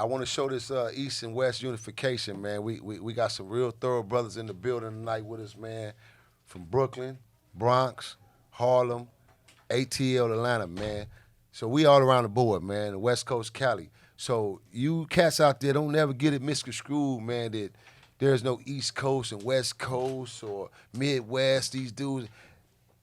I want to show this East and West unification, man. We got some real thorough brothers in the building tonight with us, man. From Brooklyn, Bronx, Harlem, ATL, Atlanta, man. So we all around the board, man. The West Coast, Cali. So you cats out there don't never get it misconstrued, man, that there's no East Coast and West Coast or Midwest. These dudes.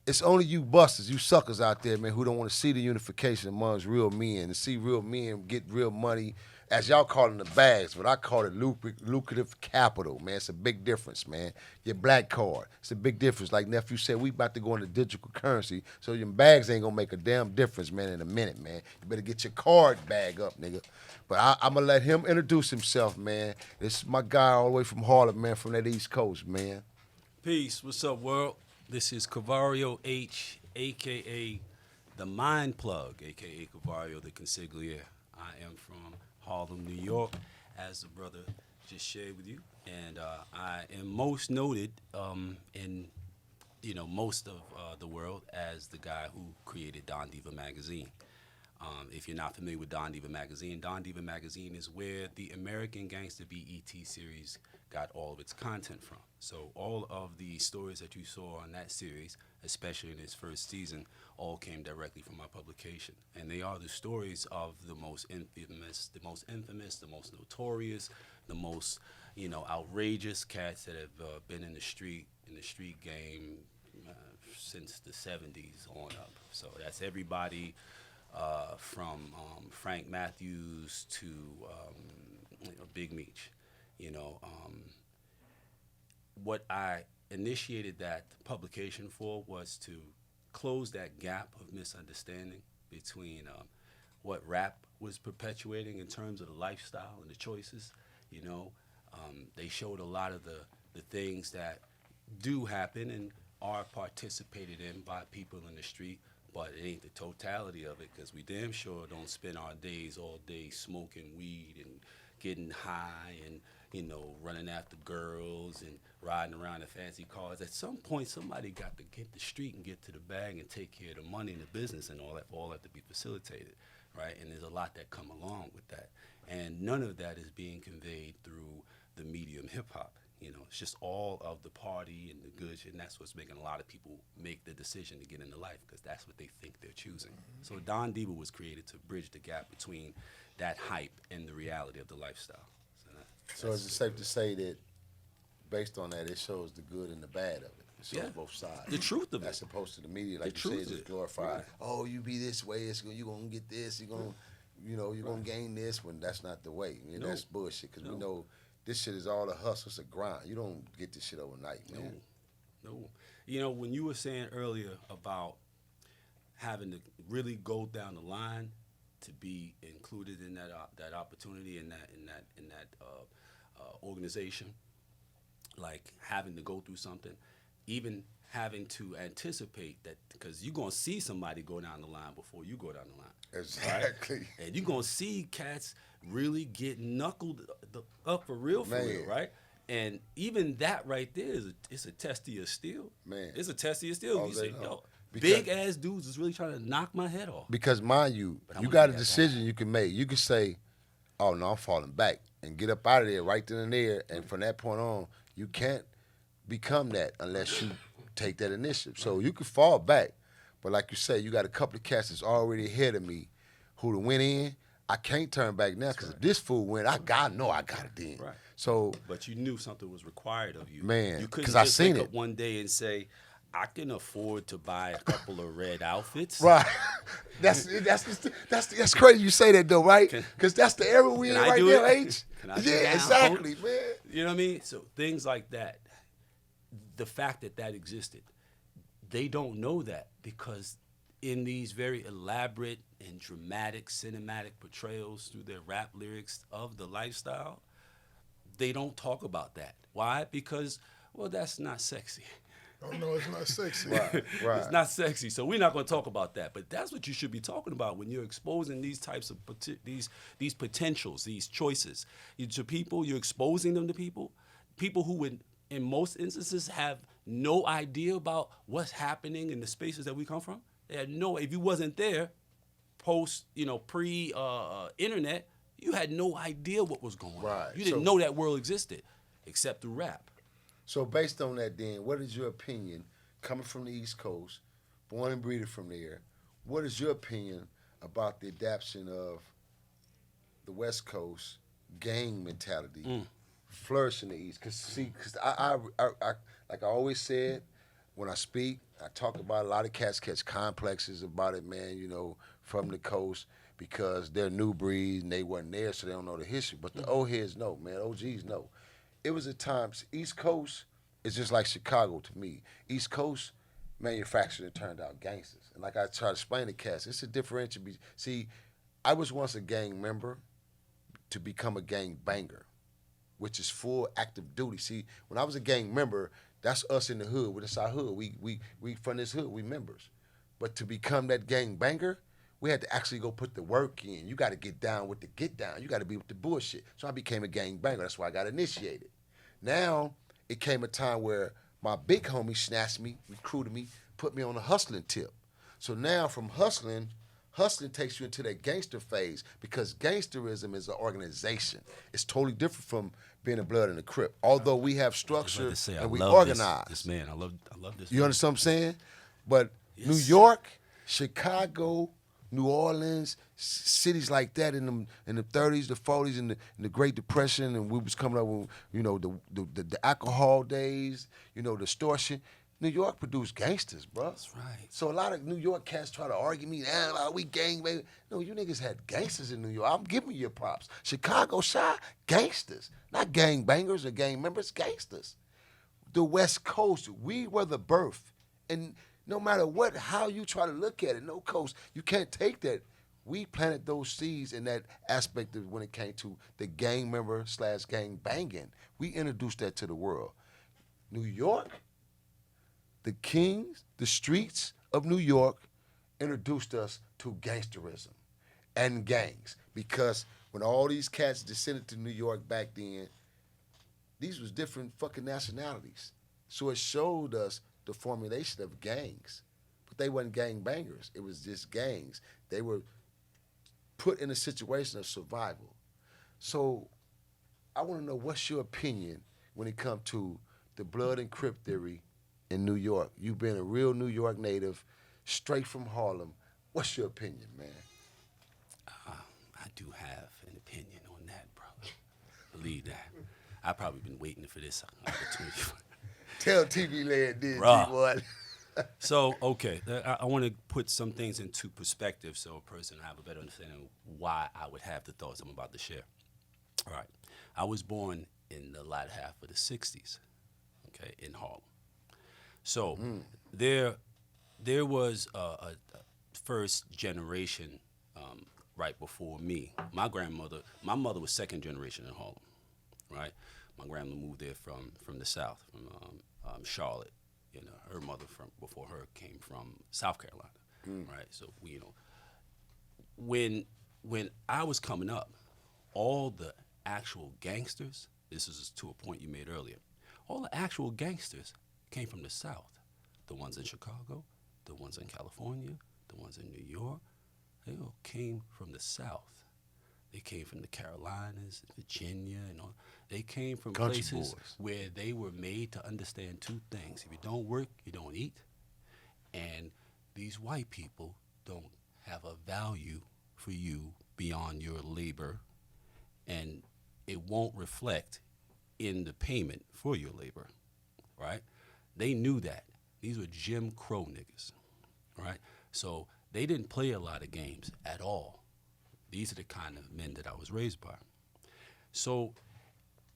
It's only you busters, you suckers out there, man, who don't want to see the unification amongst real men and see real men get real money, as y'all call it, the bags, but I call it lucrative capital, man. It's a big difference, man. Your black card, it's a big difference. Like nephew said, we about to go into digital currency, so your bags ain't gonna make a damn difference, man, in a minute, man. You better get your card bag up, nigga. But I'm gonna let him introduce himself, man. This is my guy all the way from Harlem, man, from that East Coast, man. Peace. What's up, world? This is Cavario H, a.k.a. the Mind Plug, a.k.a. Cavario the Consigliere. I am from Harlem, New York, as the brother just shared with you. And I am most noted in, most of the world as the guy who created Don.DIVA magazine. If you're not familiar with Don.DIVA magazine, Don.DIVA magazine is where the American Gangster BET series got all of its content from. So all of the stories that you saw on that series, especially in its first season, all came directly from my publication. And they are the stories of the most infamous, the most notorious, the most, outrageous cats that have been in the street game since the 70s on up. So that's everybody from Frank Matthews to Big Meech. What I initiated that publication for was to close that gap of misunderstanding between what rap was perpetuating in terms of the lifestyle and the choices. They showed a lot of the things that do happen and are participated in by people in the street, but it ain't the totality of it, because we damn sure don't spend our days all day smoking weed and getting high and running after girls and riding around in fancy cars. At some point, somebody got to get the street and get to the bag and take care of the money and the business, and all that to be facilitated, right? And there's a lot that come along with that. And none of that is being conveyed through the medium hip-hop. It's just all of the party and the good shit, and that's what's making a lot of people make the decision to get into life, because that's what they think they're choosing. So Don.DIVA was created to bridge the gap between that hype and the reality of the lifestyle. So is it safe to say that, based on that, it shows the good and the bad of it? It shows both sides. The truth of it. As opposed to the media, like you said, just glorified. Right. Oh, you be this way, you're going to get this, you're going to gain this, when that's not the way. That's bullshit, because we know this shit is all a hustle, it's a grind. You don't get this shit overnight, man. No. When you were saying earlier about having to really go down the line to be included in that opportunity, in that organization, like having to go through something, even having to anticipate that, because you're going to see somebody go down the line before you go down the line. Exactly. Right? And you're going to see cats really get knuckled up for real, right? And even that right there it's a test of your steel. Man. It's a test of your steel. You say, big-ass dudes is really trying to knock my head off. Because, mind you, you got a decision you can make. You can say, oh, no, I'm falling back, and get up out of there right then and there. And from that point on, you can't become that unless you take that initiative. So you can fall back. But like you say, you got a couple of cats that's already ahead of me who to win in. I can't turn back now, because if this fool win, I know I got it then. Right. So, but you knew something was required of you. Man, you couldn't because I just seen wake it up one day and say, I can afford to buy a couple of red outfits. Right. That's crazy you say that though, right? Because that's the era we in right now, H. Yeah, exactly, man. You know what I mean? So things like that, the fact that existed, they don't know that, because in these very elaborate and dramatic cinematic portrayals through their rap lyrics of the lifestyle, they don't talk about that. Why? Because, well, that's not sexy. Oh, no, it's not sexy. Right. It's not sexy, so we're not going to talk about that. But that's what you should be talking about when you're exposing these types of these potentials, these choices to people. You're exposing them to people who would, in most instances, have no idea about what's happening in the spaces that we come from. They had no. If you wasn't there, pre internet, you had no idea what was going on. Right. You didn't So- know that world existed, except through rap. So based on that, then, what is your opinion, coming from the East Coast, born and breeding from there, what is your opinion about the adaptation of the West Coast gang mentality flourishing in the East? Because I, like I always said, when I speak, I talk about a lot of cats catch complexes about it, man, you know, from the coast because they're new breed and they weren't there, so they don't know the history. But the old heads know, man, OGs know. It was at times, East Coast is just like Chicago to me. East Coast manufactured turned out gangsters. And like I try to explain to cats, it's a differential. See, I was once a gang member to become a gang banger, which is full active duty. See, when I was a gang member, that's us in the hood. It's our hood. We from this hood. We members. But to become that gang banger, we had to actually go put the work in. You got to get down with the get down. You got to be with the bullshit. So I became a gang banger. That's why I got initiated. Now it came a time where my big homie snatched me, recruited me, put me on a hustling tip. So now from hustling takes you into that gangster phase because gangsterism is an organization. It's totally different from being a blood and a crip. Although we have structure and we organize. This man, I love this. You understand what I'm saying? But Yes. New York, Chicago, New Orleans, cities like that in the 30s, the 40s, in the Great Depression, and we was coming up with, you know, the alcohol days, you know, the extortion. New York produced gangsters, bro. That's right. So a lot of New York cats try to argue me, we gang baby. No, you niggas had gangsters in New York. I'm giving you your props. Chicago shy, gangsters. Not gang bangers or gang members, gangsters. The West Coast, we were the birth. And no matter how you try to look at it, no coast, you can't take that. We planted those seeds in that aspect of when it came to the gang member / gang banging. We introduced that to the world. New York, the kings, the streets of New York introduced us to gangsterism and gangs. Because when all these cats descended to New York back then, these was different fucking nationalities. So it showed us the formulation of gangs. But they wasn't gang bangers. It was just gangs. They were put in a situation of survival. So I want to know what's your opinion when it comes to the blood and crip theory in New York. You've been a real New York native, straight from Harlem. What's your opinion, man? I do have an opinion on that, brother. Believe that. I've probably been waiting for this opportunity. Tell TV Land did, Bruh. T1. So, okay, I want to put some things into perspective so a person will have a better understanding of why I would have the thoughts I'm about to share. All right. I was born in the latter half of the 60s, okay, in Harlem. So there was a first generation right before me. My mother was second generation in Harlem, right? My grandma moved there from the South, from Charlotte. You know, her mother before her came from South Carolina, right? So you know, when I was coming up, all the actual gangsters. This is to a point you made earlier. All the actual gangsters came from the South. The ones in Chicago, the ones in California, the ones in New York. They all came from the South. They came from the Carolinas, Virginia, and all. They came from Country places boys. where they were made to understand two things. If you don't work, you don't eat. And these white people don't have a value for you beyond your labor, and it won't reflect in the payment for your labor, right? They knew that. These were Jim Crow niggas, right? So they didn't play a lot of games at all. These are the kind of men that I was raised by. So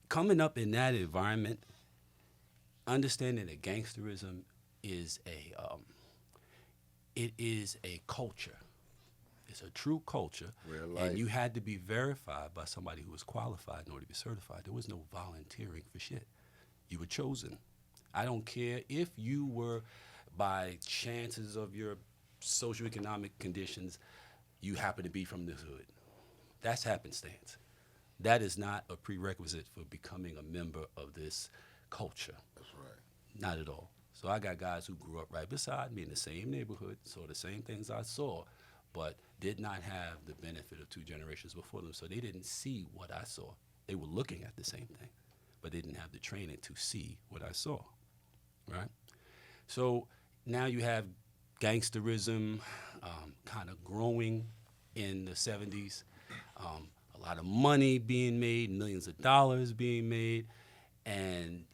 coming up in that environment, understanding that gangsterism is it is a culture. It's a true culture. Real life. And you had to be verified by somebody who was qualified in order to be certified. There was no volunteering for shit. You were chosen. I don't care if you were, by chances of your socioeconomic conditions, you happen to be from the hood. That's happenstance. That is not a prerequisite for becoming a member of this culture. That's right. Not at all. So I got guys who grew up right beside me in the same neighborhood, saw the same things I saw, but did not have the benefit of 2 generations before them, so they didn't see what I saw. They were looking at the same thing, but they didn't have the training to see what I saw, right? So now you have gangsterism kind of growing in the 70s, a lot of money being made, millions of dollars being made, and,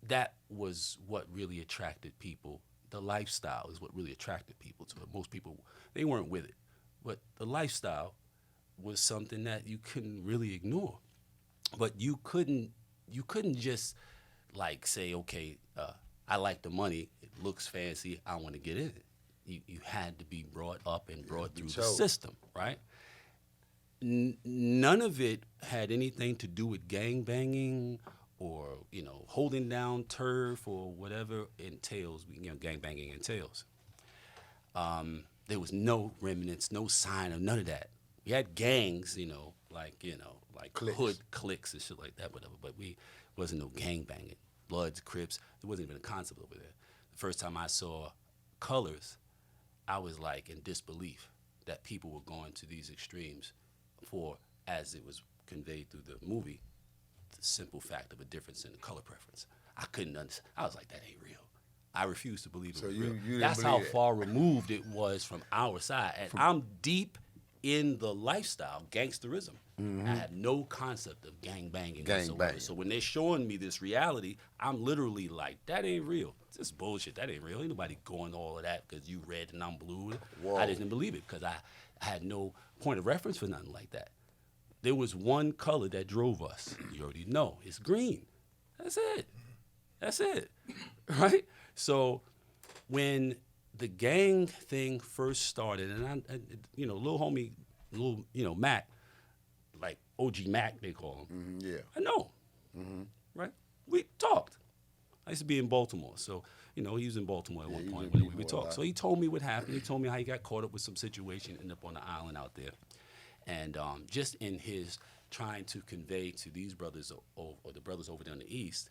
that was what really attracted people. The lifestyle is what really attracted people to it. Most people, they weren't with it, but the lifestyle was something that you couldn't really ignore. But you couldn't just like say, okay, I like the money, it looks fancy, I want to get in it. You had to be brought up and brought through the system, right? None of it had anything to do with gang banging or holding down turf or whatever entails, gang banging entails. There was no remnants, no sign of none of that. We had gangs, like Cliques. hood cliques and shit like that, whatever. But we wasn't no gang banging, Bloods, Crips. There wasn't even a concept over there. The first time I saw colors, I was like in disbelief that people were going to these extremes for, as it was conveyed through the movie, the simple fact of a difference in the color preference. I couldn't understand. I was like, that ain't real. I refuse to believe it was real. That's how far removed it was from our side. And I'm deep in the lifestyle, gangsterism. I have no concept of gang banging whatsoever. So when they're showing me this reality, I'm literally like, that ain't real. This bullshit. That ain't real. Ain't nobody going all of that because you red and I'm blue. Whoa. I didn't believe it because I had no point of reference for nothing like that. There was one color that drove us. You already know. It's green. That's it. That's it. Right? So when the gang thing first started, and little homie, Mac, like OG Mac, they call him. Yeah. I know. Right? We talked. I used to be in Baltimore, so he was in Baltimore at one point when we talked. So he told me what happened. He told me how he got caught up with some situation, ended up on the island out there, and just in his trying to convey to these brothers or the brothers over there in the East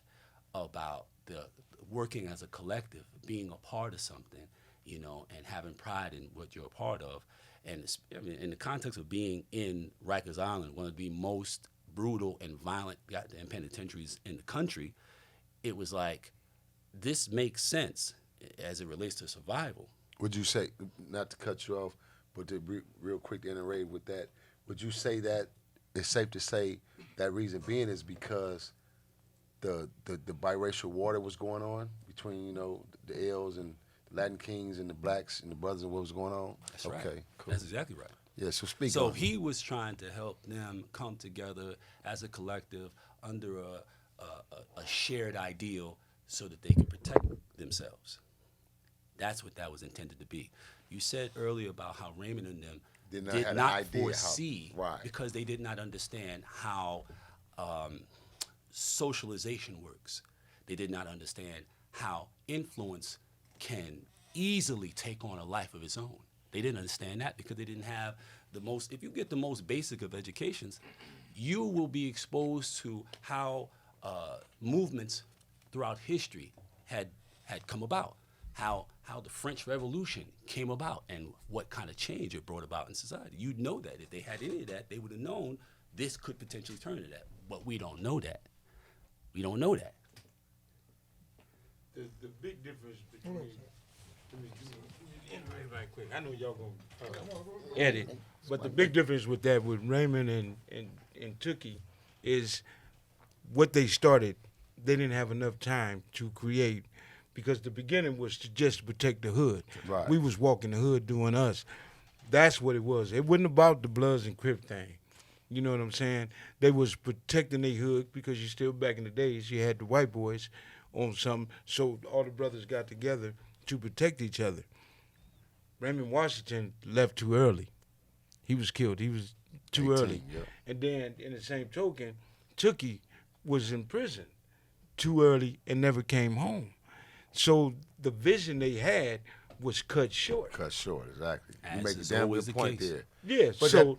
about the working as a collective, being a part of something, and having pride in what you're a part of. And in the context of being in Rikers Island, one of the most brutal and violent goddamn penitentiaries in the country, it was like, this makes sense as it relates to survival. Would you say, not to cut you off, but to real quick to iterate with that, would you say that it's safe to say that reason being is because the biracial war that was going on between, the L's and the Latin Kings and the blacks and the brothers and what was going on? That's right. Okay, cool. That's exactly right. Yeah, so speak So on he was trying to help them come together as a collective under a shared ideal so that they could protect themselves. That's what that was intended to be. You said earlier about how Raymond and them did not foresee, because they did not understand how socialization works. They did not understand how influence can easily take on a life of its own. They didn't understand that because they didn't have if you get the most basic of educations, you will be exposed to how movements throughout history had come about, how the French Revolution came about and what kind of change it brought about in society. You'd know that. If they had any of that, they would have known this could potentially turn to that. But we don't know that. We don't know that. The big difference between, right quick, I know y'all gonna edit, but the big difference with that, with Raymond and Tookie, is what they started, they didn't have enough time to create, because the beginning was to just protect the hood. Right. We was walking the hood doing us. That's what it was. It wasn't about the Bloods and Crip thing. You know what I'm saying? They was protecting their hood because you still, back in the days, you had the white boys on something, so all the brothers got together to protect each other. Raymond Washington left too early. He was killed. He was too 18, early. yeah. And then, in the same token, Tookie was in prison too early and never came home. So the vision they had was cut short. Cut short, exactly. As You make a is damn always good the point case. there. Yeah, But so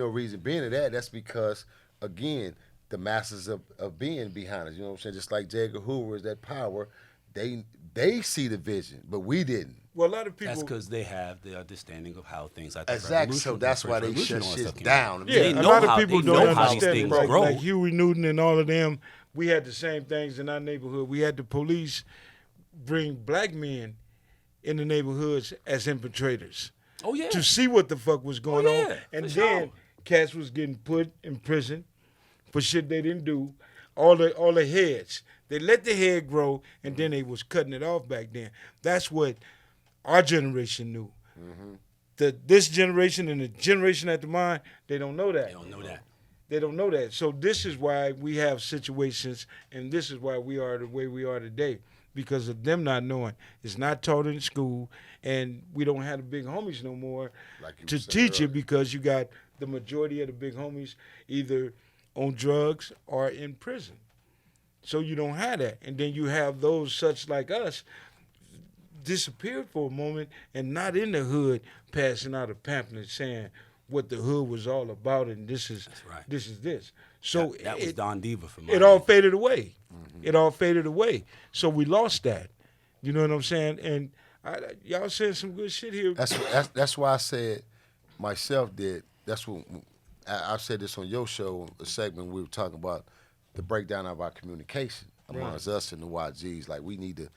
reason being of that, that's because, again, the masses of being behind us. You know what I'm saying? Just like J. Edgar Hoover is that power, they see the vision, but we didn't. Well, a lot of people. That's because they have the understanding of how things like the Exactly. So revolution, that's the why French they Revolution shut and all that shit stuff came down. Yeah, They a know lot of how- people they don't know how these understand. things Like, grow. like Huey Newton and all of them, we had the same things in our neighborhood. We had the police bring black men in the neighborhoods as infiltrators Oh yeah. to see what the fuck was going Oh, yeah, on, and for then sure. cats was getting put in prison for shit they didn't do. All the heads, they let the head grow, and then they was cutting it off back then. That's what our generation knew. This generation and the generation after mine, they don't know that. They don't know that. They don't know that. So this is why we have situations, and this is why we are the way we are today, because of them not knowing. It's not taught in school, and we don't have the big homies no more Like you to was saying teach it, earlier. because you got the majority of the big homies either on drugs or in prison. So you don't have that. And then you have those such like us disappeared for a moment and not in the hood passing out a pamphlet saying what the hood was all about, and this is right. this. So that was Don.DIVA for my it all faded away. It all faded away. So we lost that. You know what I'm saying? And y'all saying some good shit here. That's why I said myself that that's what I said this on your show, a segment we were talking about the breakdown of our communication amongst us and the YGs. Like we need to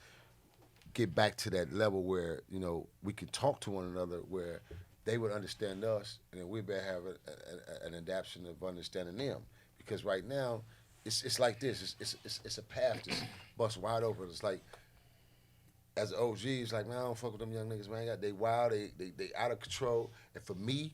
get back to that level where, you know, we can talk to one another, where they would understand us, and then we better have an adaptation of understanding them. Because right now, it's like this. It's a path just bust wide open. It's like, as an OG, it's like, man, I don't fuck with them young niggas, man. They wild, they out of control. And for me,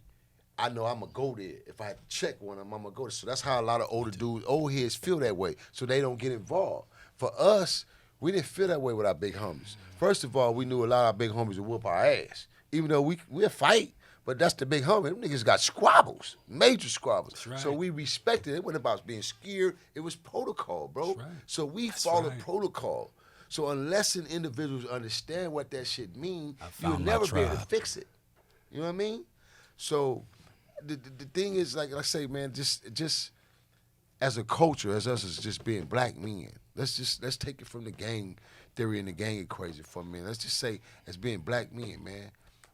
I know I'm going to go there. If I had to check one of them, I'm going to go there. So that's how a lot of older dudes, old heads feel that way, so they don't get involved. For us, we didn't feel that way with our big homies. First of all, we knew a lot of our big homies would whoop our ass. Even though we'll fight, but that's the big homie. Them niggas got squabbles, major squabbles. That's right. So we respected it. It wasn't about being scared. It was protocol, bro. That's right. So we That's followed right. protocol. So unless an individuals understand what that shit mean, I you'll found my never be able to tribe. fix it. You know what I mean? So the thing is, like I say, man, just as a culture, as us as just being black men, let's take it from the gang theory and the gang equation for a minute. Let's just say, as being black men, man,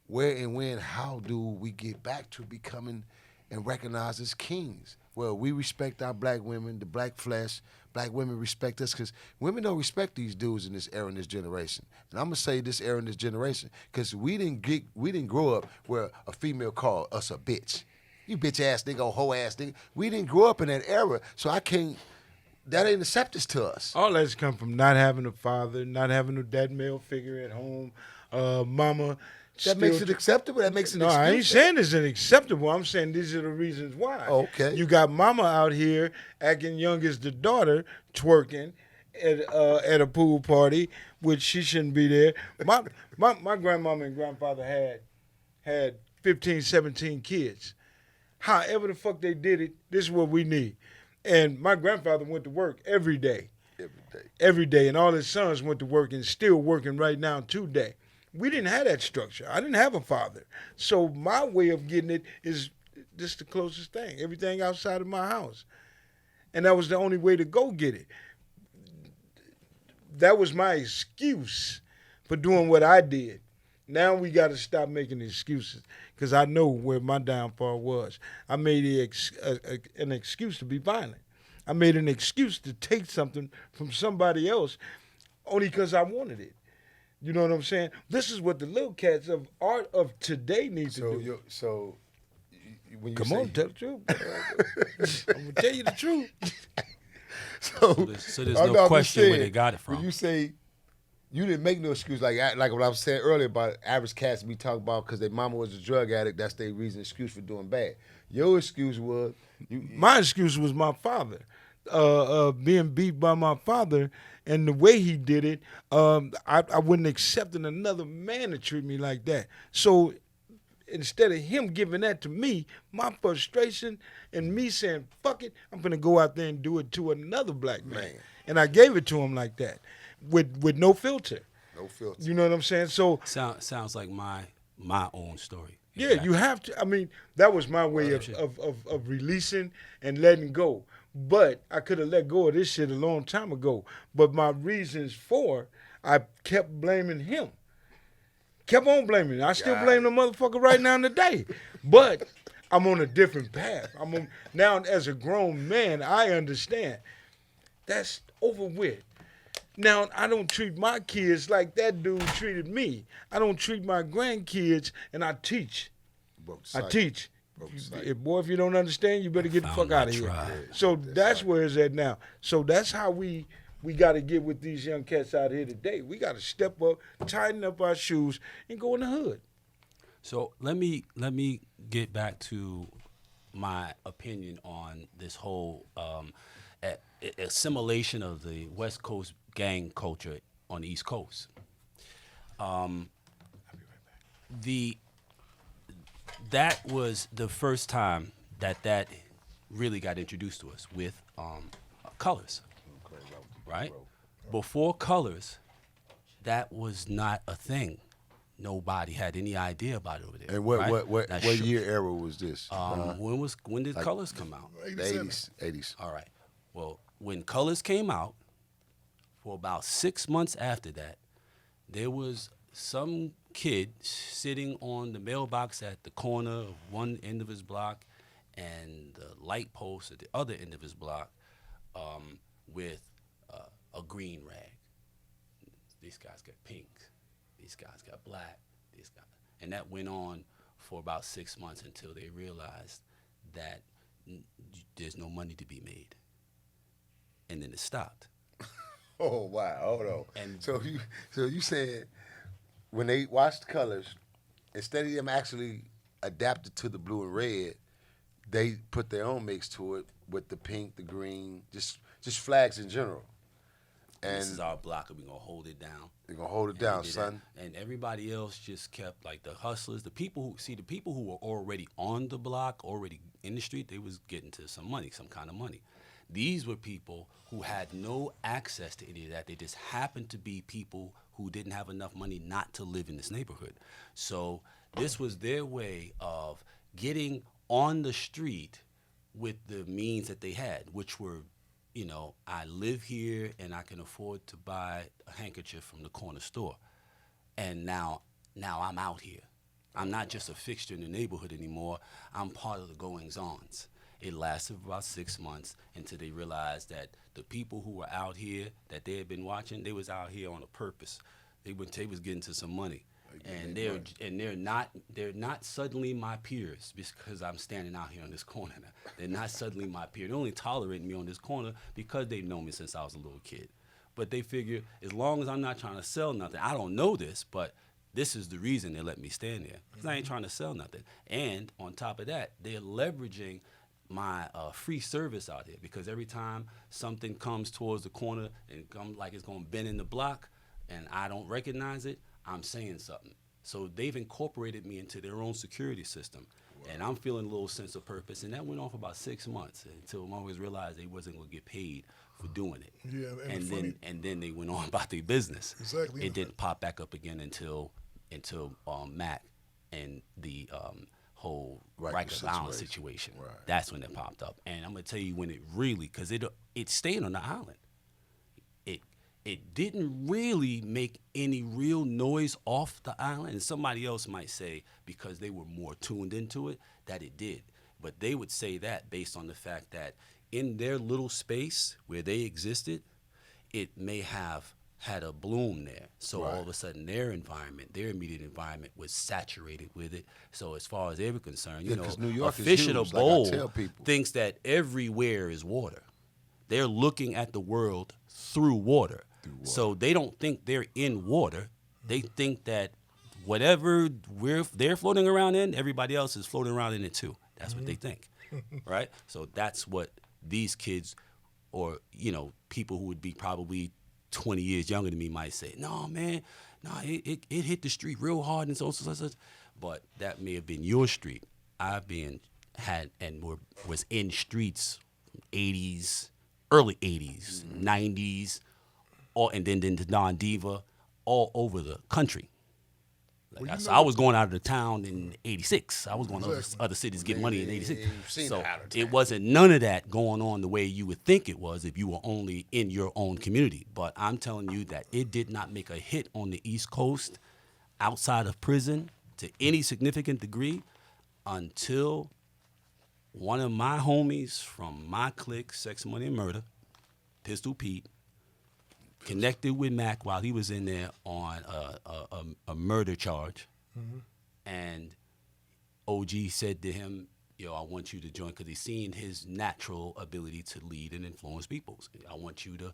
where and when, how do we get back to becoming and recognized as kings? Well, we respect our black women, the black flesh. Black women respect us, because women don't respect these dudes in this era, in this generation. And I'm gonna say this era and this generation, because we didn't grow up where a female called us a bitch. You bitch ass nigga, or hoe ass nigga. We didn't grow up in that era, so I can't. That ain't acceptance to us. All that's come from not having a father, not having that male figure at home, mama. That makes it acceptable. That makes it. No, I ain't saying it's unacceptable. I'm saying these are the reasons why. Okay. You got mama out here acting young as the daughter, twerking at a pool party, which she shouldn't be there. My grandmama and grandfather had 15, 17 kids. However the fuck they did it, this is what we need. And my grandfather went to work every day. Every day. And all his sons went to work and still working right now today. We didn't have that structure. I didn't have a father. So my way of getting it is just the closest thing. Everything outside of my house. And that was the only way to go get it. That was my excuse for doing what I did. Now we got to stop making excuses, because I know where my downfall was. I made an excuse to be violent. I made an excuse to take something from somebody else only because I wanted it. You know what I'm saying? This is what the little cats of art of today need to do. When you Come say, on, tell the truth. I'm going to tell you the truth. So there's I'm no not question saying, where they got it from. When you say you didn't make no excuse, like what I was saying earlier about average cats we talk about because their mama was a drug addict, that's their excuse for doing bad. Your excuse was My excuse was my father, being beat by my father, and the way he did it, I wouldn't accept another man to treat me like that. So instead of him giving that to me, my frustration and me saying, fuck it, I'm going to go out there and do it to another black man. And I gave it to him like that, with no filter. no filter. You know what I'm saying? So Sounds like my own story. yeah, Exactly. you have to. I mean, that was my way of releasing and letting go. But I could have let go of this shit a long time ago. But my reasons for, I kept blaming him. Kept on blaming me. I still blame the motherfucker right now today. But I'm on a different path. Now as a grown man, I understand. That's over with. Now, I don't treat my kids like that dude treated me. I don't treat my grandkids, and I teach. I teach. If you don't understand, you better get the fuck out of here. So that's where it's at now. So that's how we got to get with these young cats out here today. We got to step up, tighten up our shoes, and go in the hood. So let me get back to my opinion on this whole assimilation of the West Coast gang culture on the East Coast. That was the first time that really got introduced to us with colors, right? Before colors, that was not a thing. Nobody had any idea about it over there. And what year era was this? When did colors come out? The 80s. All right. Well, when colors came out, for about 6 months after that, there was some kid sitting on the mailbox at the corner of one end of his block and the light post at the other end of his block with a green rag. These guys got pink. These guys got black. These guys, and that went on for about 6 months until they realized that there's no money to be made. And then it stopped. Oh wow! Hold on. And so you said when they watched colors, instead of them actually adapted to the blue and red, they put their own mix to it with the pink, the green, just flags in general. And this is our block, and we're gonna hold it down. They're gonna hold it down, son. And everybody else just kept, like, the hustlers, the people who were already on the block, already in the street, they was getting to some money, some kind of money. These were people who had no access to any of that. They just happened to be people who didn't have enough money not to live in this neighborhood. So this was their way of getting on the street with the means that they had, which were, I live here and I can afford to buy a handkerchief from the corner store. And now I'm out here. I'm not just a fixture in the neighborhood anymore. I'm part of the goings-ons. It lasted for about 6 months until they realized that the people who were out here that they had been watching, they was out here on a purpose. They was getting to some money. And they're not suddenly my peers because I'm standing out here on this corner now. They're not suddenly my peers. They're only tolerating me on this corner because they've known me since I was a little kid. But they figure as long as I'm not trying to sell nothing, I don't know this, but this is the reason they let me stand there because I ain't trying to sell nothing. And on top of that, they're leveraging my free service out here because every time something comes towards the corner and come like it's going to bend in the block and I don't recognize it, I'm saying something. So they've incorporated me into their own security system. Wow. And I'm feeling a little sense of purpose. And that went on for about 6 months until I always realized they wasn't going to get paid for doing it. Yeah, and then they went on about their business. Exactly. It didn't pop back up again until Mac and the whole Rikers Island situation. Right. That's when it popped up. And I'm going to tell you when it really, because it stayed on the island. It didn't really make any real noise off the island. And somebody else might say, because they were more tuned into it, that it did. But they would say that based on the fact that in their little space where they existed, it may have had a bloom there. So all of a sudden their environment, their immediate environment was saturated with it. So as far as they were concerned, New York a fish in a bowl like thinks that everywhere is water. They're looking at the world through water. So they don't think they're in water. They think that whatever they're floating around in, everybody else is floating around in it too. That's what they think, right? So that's what these kids or, people who would be probably 20 years younger than me might say. No, man, it hit the street real hard and so. But that may have been your street. I've was in streets 80s, early 80s, 90s, and then to DON.DIVA, all over the country. I was going out of the town in 86. I was going to other cities to get money in 86. So it wasn't none of that going on the way you would think it was if you were only in your own community. But I'm telling you that it did not make a hit on the East Coast outside of prison to any significant degree until one of my homies from my clique, Sex, Money, and Murder, Pistol Pete, connected with Mac while he was in there on a murder charge. And OG said to him, yo, I want you to join, because he's seen his natural ability to lead and influence people. I want you to,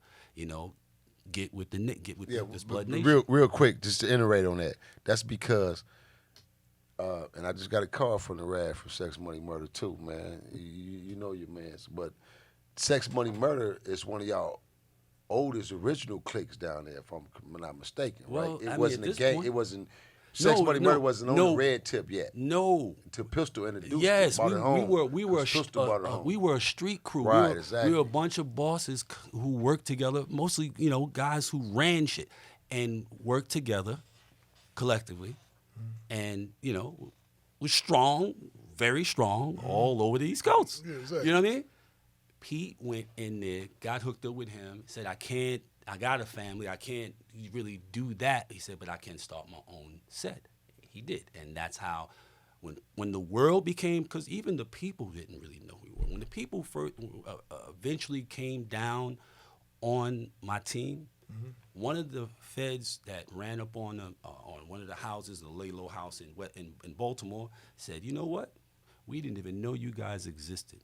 get with this Blood Nation. Real quick, just to iterate on that. That's because, and I just got a call from the Rad for Sex, Money, Murder too, man. You know your mans, but Sex, Money, Murder is one of y'all oldest original cliques down there, if I'm not mistaken, Well, right? I It mean, wasn't at a this gang. point- It wasn't. Sex, Money, Murder wasn't on the red tip yet. No. Until Pistol introduced Yes, it, brought it home. we were Pistol brought it home. we were a street crew. Right, we exactly. were a bunch of bosses who worked together, mostly guys who ran shit and worked together collectively, and was strong, very strong, all over the East Coast. Yeah, exactly. You know what I mean? Pete went in there, got hooked up with him, said, I got a family, I can't really do that. He said, but I can start my own set. He did. And that's how, when the world became, because even the people didn't really know who we were. When the people first, eventually came down on my team, one of the feds that ran up on one of the houses, the Lay Low house in Baltimore, said, you know what? We didn't even know you guys existed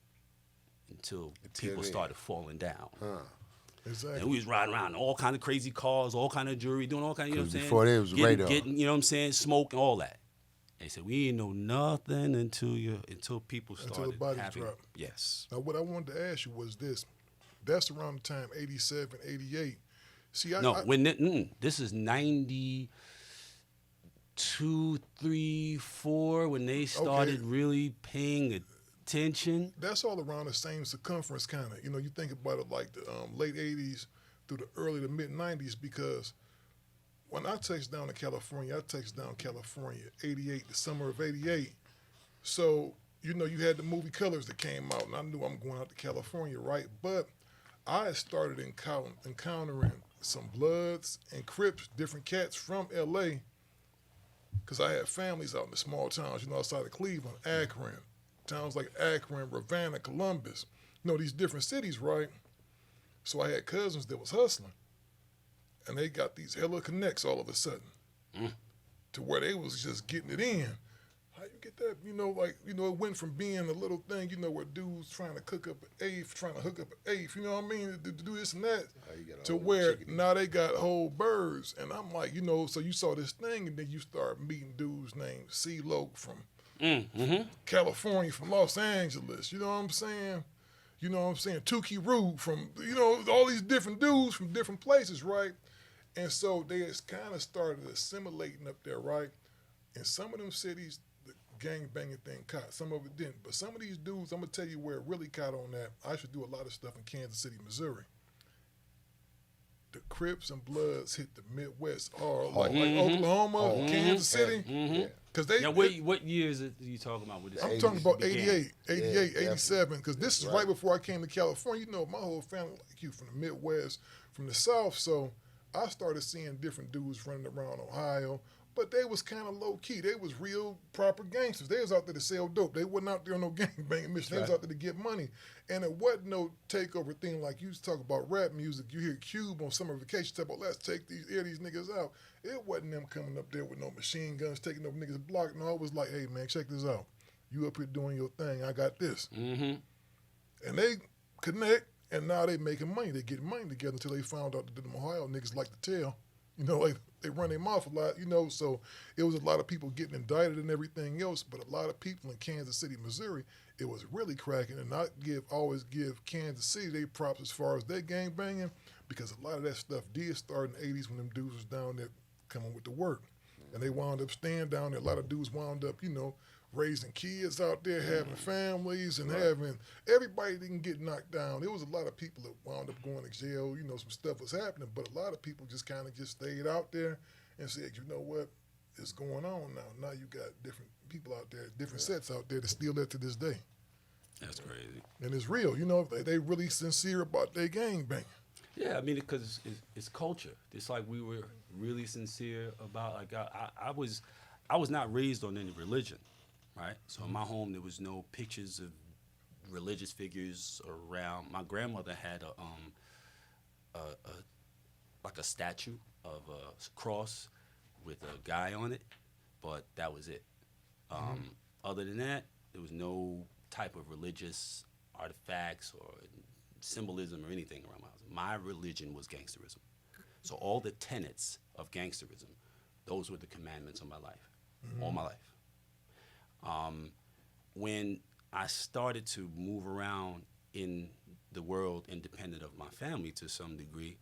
until people started falling down. Exactly. And we was riding around in all kind of crazy cars, all kind of jewelry, doing all kind of, you know what I'm saying? Before there was radar. Getting, you know what I'm saying, smoke and all that. They said, we didn't know nothing until people started Until the bodies having, dropped. Yes. Now, what I wanted to ask you was this. That's around the time, 87, 88. See, This is 92, 3, 4, when they started really paying attention. that's all around the same circumference, kind of. You think about it like the late 80s through the early to mid 90s, because when I touched down to California, 88, the summer of 88. So, you had the movie Colors that came out, and I knew I'm going out to California, right? But I had started encountering some Bloods and Crips, different cats from L.A., because I had families out in the small towns, outside of Cleveland, Akron, towns like Akron, Ravenna, Columbus, these different cities, right? So I had cousins that was hustling, and they got these hella connects all of a sudden, to where they was just getting it in. How you get that? It went from being a little thing, where dudes trying to hook up an eighth, you know what I mean, to do this and that, to where now they got whole birds. And I'm like, so you saw this thing, and then you start meeting dudes named C-Lo from California, from Los Angeles, you know what I'm saying? Tukey Roo from, all these different dudes from different places, right? And so they kind of started assimilating up there, right? In some of them cities, the gang banging thing caught. Some of it didn't. But some of these dudes, I'm going to tell you where it really caught on that. I should do a lot of stuff in Kansas City, Missouri. The Crips and Bloods hit the Midwest, or like Oklahoma, Kansas City. Cause Now, what years are you talking about with this? I'm talking about began? 88, 87, because this is right before I came to California. My whole family, like you, from the Midwest, from the South. So I started seeing different dudes running around Ohio, but they was kind of low key. They was real proper gangsters. They was out there to sell dope. They wasn't out there on no gang banging mission. They was out there to get money. And it wasn't no takeover thing like you talk about rap music. You hear Cube on Summer Vacation talk about, let's air these niggas out. It wasn't them coming up there with no machine guns, taking over niggas' block. No, it was like, hey, man, check this out. You up here doing your thing. I got this. And they connect, and now they making money. They getting money together until they found out that them Ohio niggas like to tell. Like they run their mouth a lot, so it was a lot of people getting indicted and everything else, but a lot of people in Kansas City, Missouri, it was really cracking. And I always give Kansas City their props as far as their gang banging, because a lot of that stuff did start in the 80s when them dudes was down there coming with the work. And they wound up staying down there. A lot of dudes wound up, raising kids out there, having families, and having everybody didn't get knocked down. There was a lot of people that wound up going to jail. Some stuff was happening, but a lot of people just kind of just stayed out there and said, you know what, is going on now. Now you got different people out there, different sets out there that still there to this day. That's crazy. And it's real. They really sincere about their gang banging. Yeah, I mean, because it's culture. It's like we were really sincere about. Like I was not raised on any religion, right? So in my home there was no pictures of religious figures around. My grandmother had a like a statue of a cross with a guy on it, but that was it. Other than that, there was no type of religious artifacts or symbolism or anything around my house. My religion was gangsterism. So all the tenets of gangsterism, those were the commandments of my life, all my life. When I started to move around in the world independent of my family to some degree,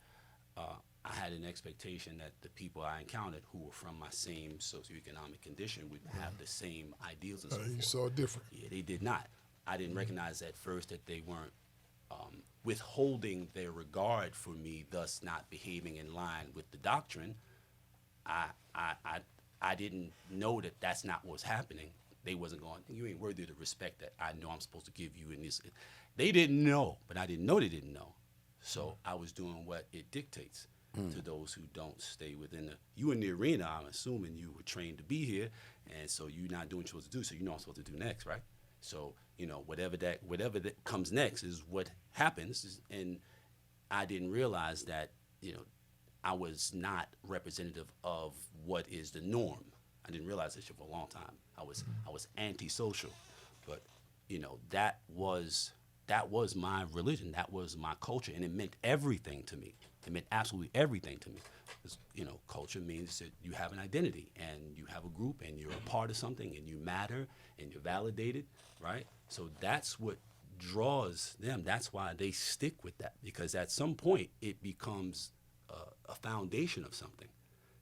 I had an expectation that the people I encountered who were from my same socioeconomic condition would have the same ideals and so You forth. saw it different. Yeah, they did not. I didn't recognize at first that they weren't withholding their regard for me, thus not behaving in line with the doctrine. I didn't know that that's not what's happening. They wasn't going, you ain't worthy of the respect that I know I'm supposed to give you in this. They didn't know, but I didn't know they didn't know. So I was doing what it dictates to those who don't stay within you in the arena. I'm assuming you were trained to be here, and so you're not doing what you're supposed to do, so you know what I'm supposed to do next, right? So, whatever that comes next is what happens, and I didn't realize that, I was not representative of what is the norm. I didn't realize this shit for a long time. I was antisocial, but that was my religion. That was my culture, and it meant everything to me. It meant absolutely everything to me. Because, culture means that you have an identity, and you have a group, and you're a part of something, and you matter, and you're validated, right? So that's what draws them. That's why they stick with that, because at some point it becomes a foundation of something,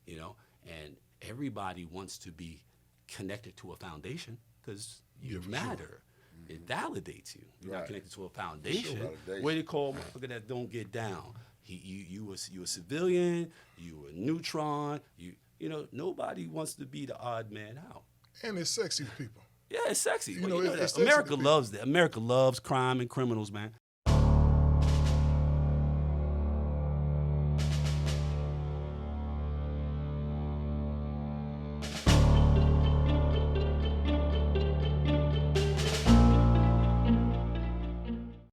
and everybody wants to be connected to a foundation because you matter. It validates you. You're not connected to a foundation. What do you call a motherfucker that don't get down? You a civilian. You a neutron. Nobody wants to be the odd man out. And it's sexy to people. Yeah, it's sexy. It's sexy America to loves that. America loves crime and criminals, man.